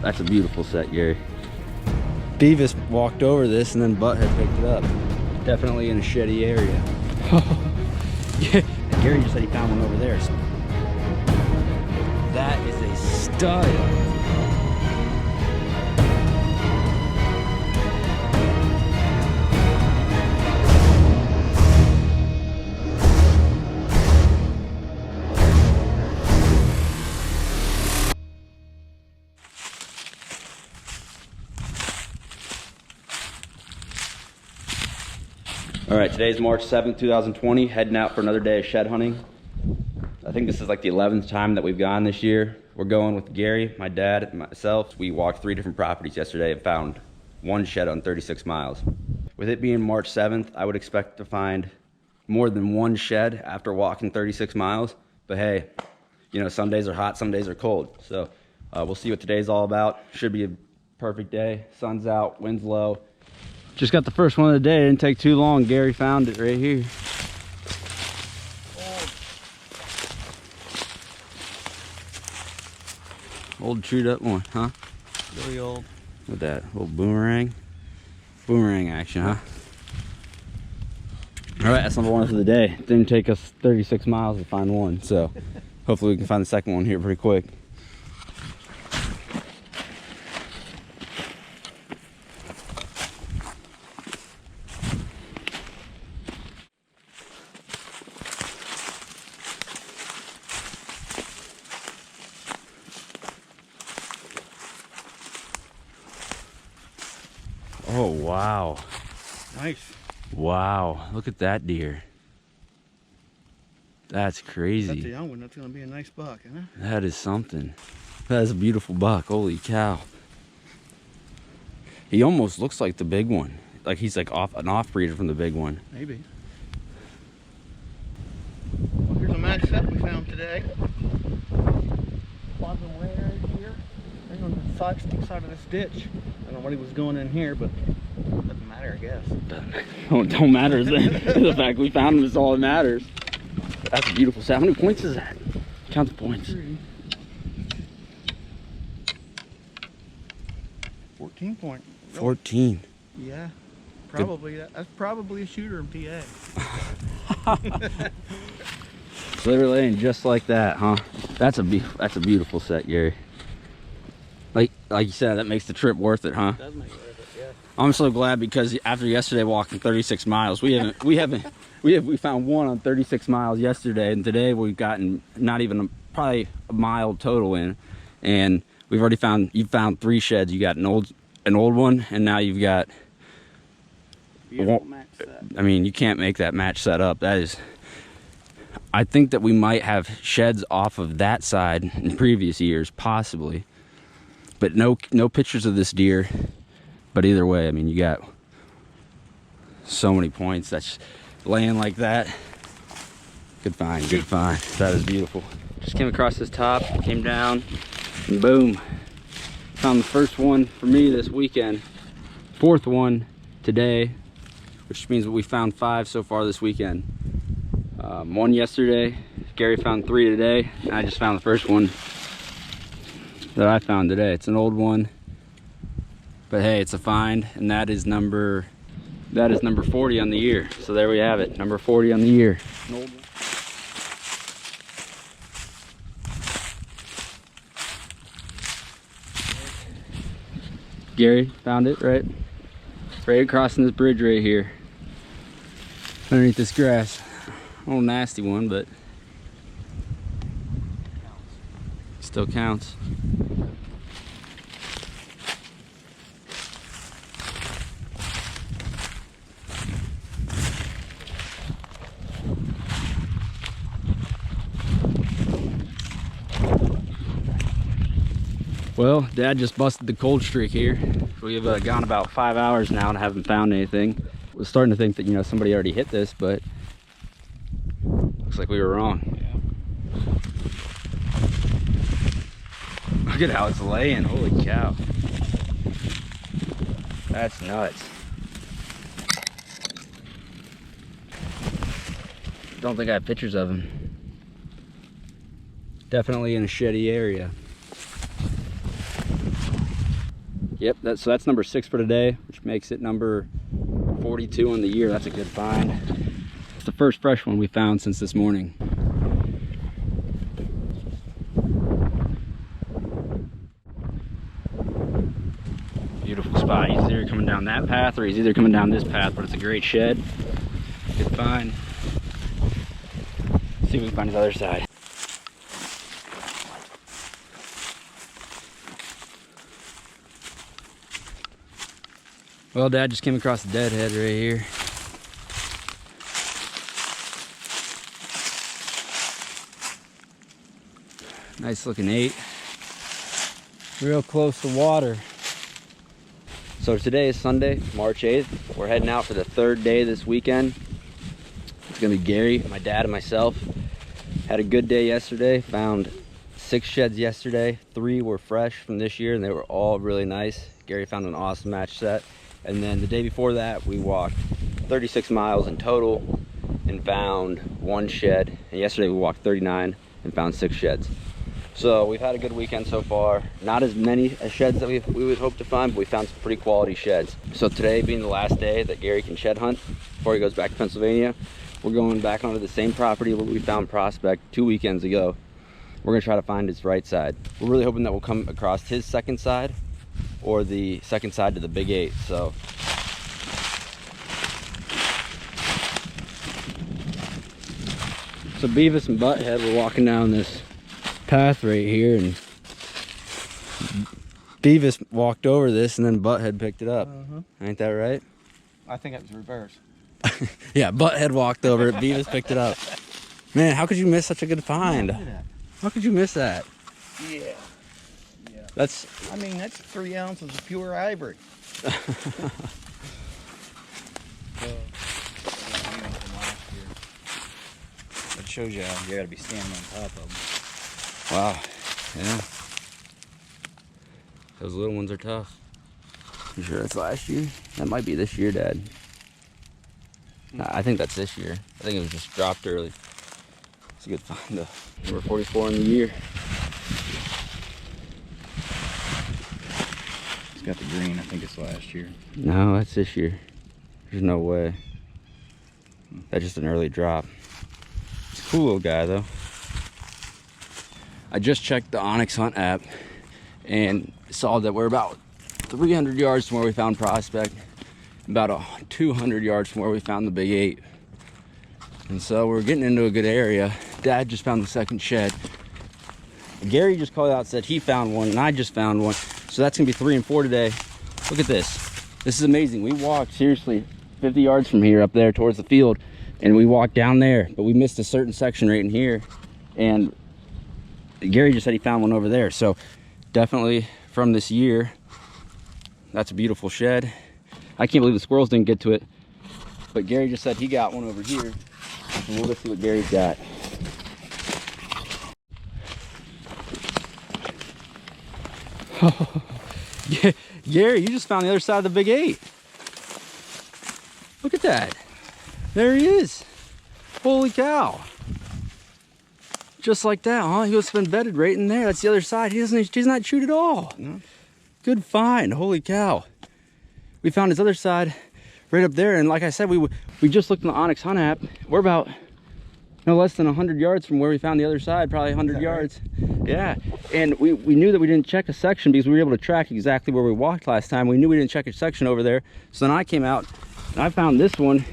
That's a beautiful set, Gary. Beavis walked over this and then Butthead picked it up. Definitely in a sheddy area. Yeah, and Gary just said he found one over there. So that is a stud. All right, today's March 7th, 2020, heading out for another day of shed hunting. I think this is like the 11th time that we've gone this year. We're going with Gary, my dad, and myself. We walked 3 different properties yesterday and found one shed on 36 miles. With it being March 7th, I would expect to find more than one shed after walking 36 miles. But hey, you know, some days are hot, some days are cold. So we'll see what today's all about. Should be a perfect day. Sun's out, wind's low. Just got the first one of the day. It didn't take too long. Gary found it right here. Old chewed up one, huh? Really old. With that old boomerang. Boomerang action, huh? All right, that's number one for the day. It didn't take us 36 miles to find one, so hopefully we can find the second one here pretty quick. Oh, wow. Nice. Wow, look at that deer. That's crazy. That's a young one. That's going to be a nice buck, isn't it? That is something. That is a beautiful buck. Holy cow. He almost looks like the big one. Like he's like an off-breeder from the big one. Maybe. Well, here's a match set we found today. Bottom way right here. Right on the side of this ditch. I don't know what he was going in here, but it doesn't matter, I guess. Don't matter. The fact we found him is all that matters. That's a beautiful set. How many points is that? Count the points. 14 point. 14. Yeah. Probably. That's probably a shooter in PA. Literally, and just like that, huh? That's a beautiful set, Gary. Like you said, that makes the trip worth it, huh? It does make it worth it, yeah. I'm so glad because after yesterday walking 36 miles, we found one on 36 miles yesterday, and today we've gotten not even probably a mile total in, and we've already found, you found 3 sheds. You got an old one, and now you've got Beautiful match set. I mean, you can't make that match set up. That is, I think that we might have sheds off of that side in previous years, possibly, but no pictures of this deer. But either way, I mean, you got so many points. That's laying like that. Good find, good find. That is beautiful. Just came across this top, came down, and boom. Found the first one for me this weekend. 4th one today, which means we found 5 so far this weekend. 1 yesterday, Gary found 3 today, and I just found the first one that I found today. It's an old one, but hey, it's a find, and that is number 40 on the year. So there we have it, number 40 on the year. An old one. Gary found it right across this bridge right here, underneath this grass. A little nasty one, but still counts. Well, Dad just busted the cold streak here. We've gone about 5 hours now and haven't found anything. Was starting to think that, you know, somebody already hit this, but looks like we were wrong. Yeah. Look at how it's laying. Holy cow. That's nuts. Don't think I have pictures of him. Definitely in a sheddy area. Yep, so that's number 6 for today, which makes it number 42 on the year. That's a good find. It's the first fresh one we found since this morning. Beautiful spot. He's either coming down that path or he's either coming down this path, but it's a great shed. Good find. Let's see if we can find his other side. Well, Dad just came across a deadhead right here. Nice looking 8. Real close to water. So today is Sunday, March 8th. We're heading out for the 3rd day this weekend. It's gonna be Gary, my dad, and myself. Had a good day yesterday. Found 6 sheds yesterday. 3 were fresh from this year and they were all really nice. Gary found an awesome match set. And then the day before that, we walked 36 miles in total and found 1 shed. And yesterday we walked 39 and found 6 sheds. So we've had a good weekend so far. Not as many sheds that we would hope to find, but we found some pretty quality sheds. So today being the last day that Gary can shed hunt before he goes back to Pennsylvania, we're going back onto the same property where we found Prospect 2 weekends ago. We're gonna try to find his right side. We're really hoping that we'll come across his second side or the second side to the Big 8. So Beavis and Butthead were walking down this path right here, and Beavis walked over this and then Butthead picked it up. Ain't that right? I think it was reverse. Yeah, Butthead walked over it, Beavis picked it up. Man, how could you miss such a good find? How could you miss that? Yeah. That's, I mean, that's 3 ounces of pure ivory. That shows you how you gotta be standing on top of them. wow, yeah. Those little ones are tough. You sure that's last year? That might be this year, Dad. Nah, I think that's this year. I think it was just dropped early. It's a good find though. Number 44 in the year. It's got the green, I think it's last year. No, that's this year. There's no way. That's just an early drop. It's a cool little guy though. I just checked the Onyx Hunt app and saw that we're about 300 yards from where we found Prospect, about 200 yards from where we found the Big 8. And so we're getting into a good area. Dad just found the second shed. Gary just called out and said he found one, and I just found one. So that's gonna be 3 and 4 today. Look at this. This is amazing. We walked seriously 50 yards from here up there towards the field, and we walked down there, but we missed a certain section right in here. And Gary just said he found one over there. So definitely from this year. That's a beautiful shed. I can't believe the squirrels didn't get to it, but Gary just said he got one over here. And we'll go see what Gary's got. Gary, you just found the other side of the Big 8. Look at that. There he is. Holy cow. Just like that, huh? He must have been bedded right in there. That's the other side. He's not chewed at all. No. Good find. Holy cow. We found his other side right up there. And like I said, we just looked in the Onyx Hunt app. We're about no less than 100 yards from where we found the other side, probably 100 yards. Right? Yeah. And we knew that we didn't check a section because we were able to track exactly where we walked last time. We knew we didn't check a section over there. So then I came out and I found this one.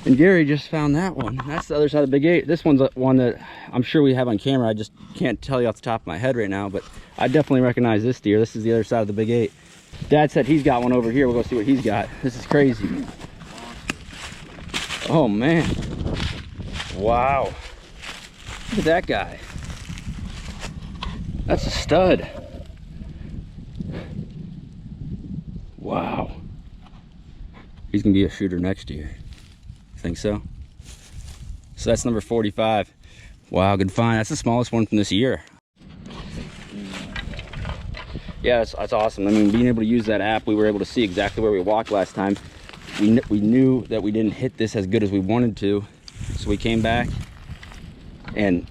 And Gary just found that one. That's the other side of the Big 8. This one's one that I'm sure we have on camera. I just can't tell you off the top of my head right now, but I definitely recognize this deer. This is the other side of the Big 8. Dad said he's got one over here. We'll go see what he's got. This is crazy. Oh man. Wow. Look at that guy. That's a stud. Wow. He's gonna be a shooter next year. Think so? So that's number 45. Wow, good find. That's the smallest one from this year. Yeah, that's awesome. I mean, being able to use that app, we were able to see exactly where we walked last time. We knew that we didn't hit this as good as we wanted to, so we came back and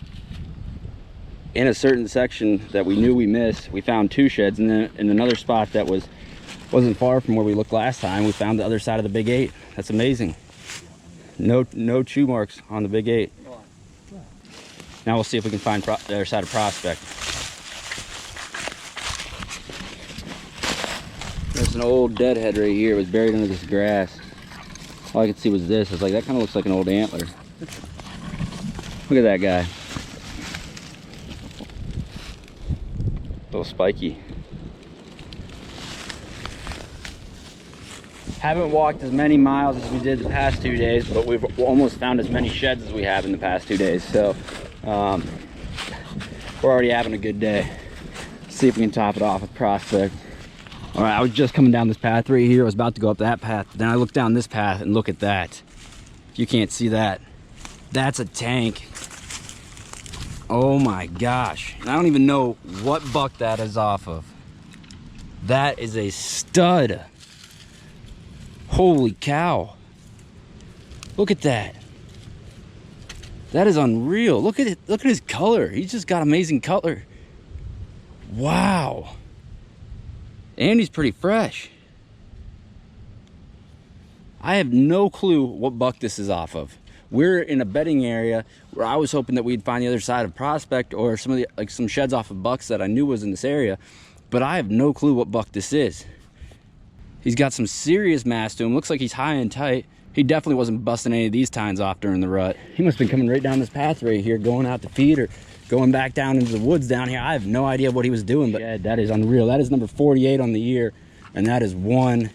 in a certain section that we knew we missed, we found 2 sheds, and then in another spot that wasn't far from where we looked last time, we found the other side of the Big 8. That's amazing. No chew marks on the Big 8. Now we'll see if we can find the other side of Prospect. There's an old deadhead right here. It was buried under this grass. All I could see was this. It's like, that kind of looks like an old antler. Look at that guy. A little spiky. Haven't walked as many miles as we did the past 2 days, but we've almost found as many sheds as we have in the past 2 days. So we're already having a good day. Let's see if we can top it off with Prospect. All right, I was just coming down this path right here. I was about to go up that path. Then I looked down this path and look at that. You can't see that. That's a tank. Oh my gosh. I don't even know what buck that is off of. That is a stud. Holy cow. Look at that. That is unreal. Look at it. Look at his color. He's just got amazing color. Wow. And he's pretty fresh. I have no clue what buck this is off of. We're in a bedding area where I was hoping that we'd find the other side of Prospect or some of the, like, some sheds off of bucks that I knew was in this area, but I have no clue what buck this is. He's got some serious mass to him. Looks like he's high and tight. He definitely wasn't busting any of these tines off during the rut. He must have been coming right down this path right here, going out to feed or going back down into the woods down here. I have no idea what he was doing, but yeah, that is unreal. That is number 48 on the year, and that is one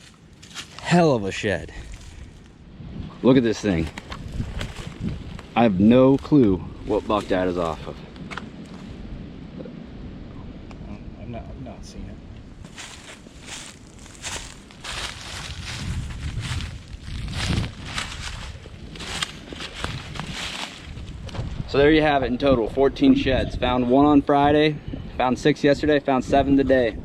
hell of a shed. Look at this thing. I have no clue what buck that is off of. I've not seen it. So there you have it in total, 14 sheds. Found 1 on Friday, found 6 yesterday, found 7 today.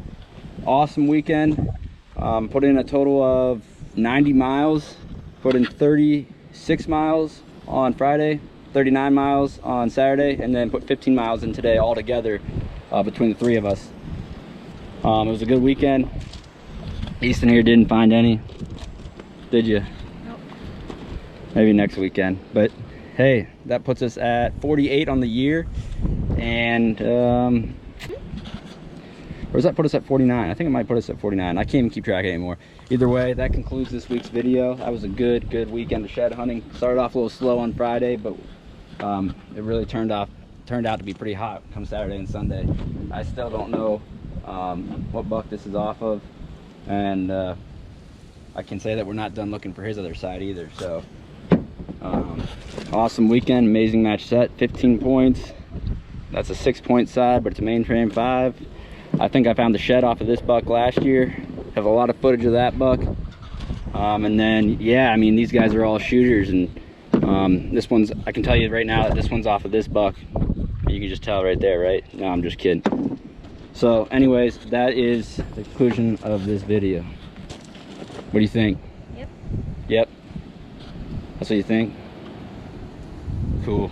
Awesome weekend. Put in a total of 90 miles, put in 36 miles on Friday, 39 miles on Saturday, and then put 15 miles in today all together between the 3 of us. It was a good weekend. Easton here didn't find any, did you? Nope. Maybe next weekend, but hey, that puts us at 48 on the year, and or does that put us at 49? I think it might put us at 49. I can't even keep track anymore. Either way, that concludes this week's video. That was a good weekend of shed hunting. Started off a little slow on Friday, but it really turned out to be pretty hot come Saturday and Sunday. I still don't know what buck this is off of, and I can say that we're not done looking for his other side either. So awesome weekend, amazing match set, 15 points. That's a 6-point side, but it's a main frame 5. I think I found the shed off of this buck last year. Have a lot of footage of that buck. And then, yeah, I mean, these guys are all shooters, and this one's, I can tell you right now that this one's off of this buck. You can just tell right there, right? No, I'm just kidding. So anyways, that is the conclusion of this video. What do you think? Yep. Yep. That's what you think? Cool.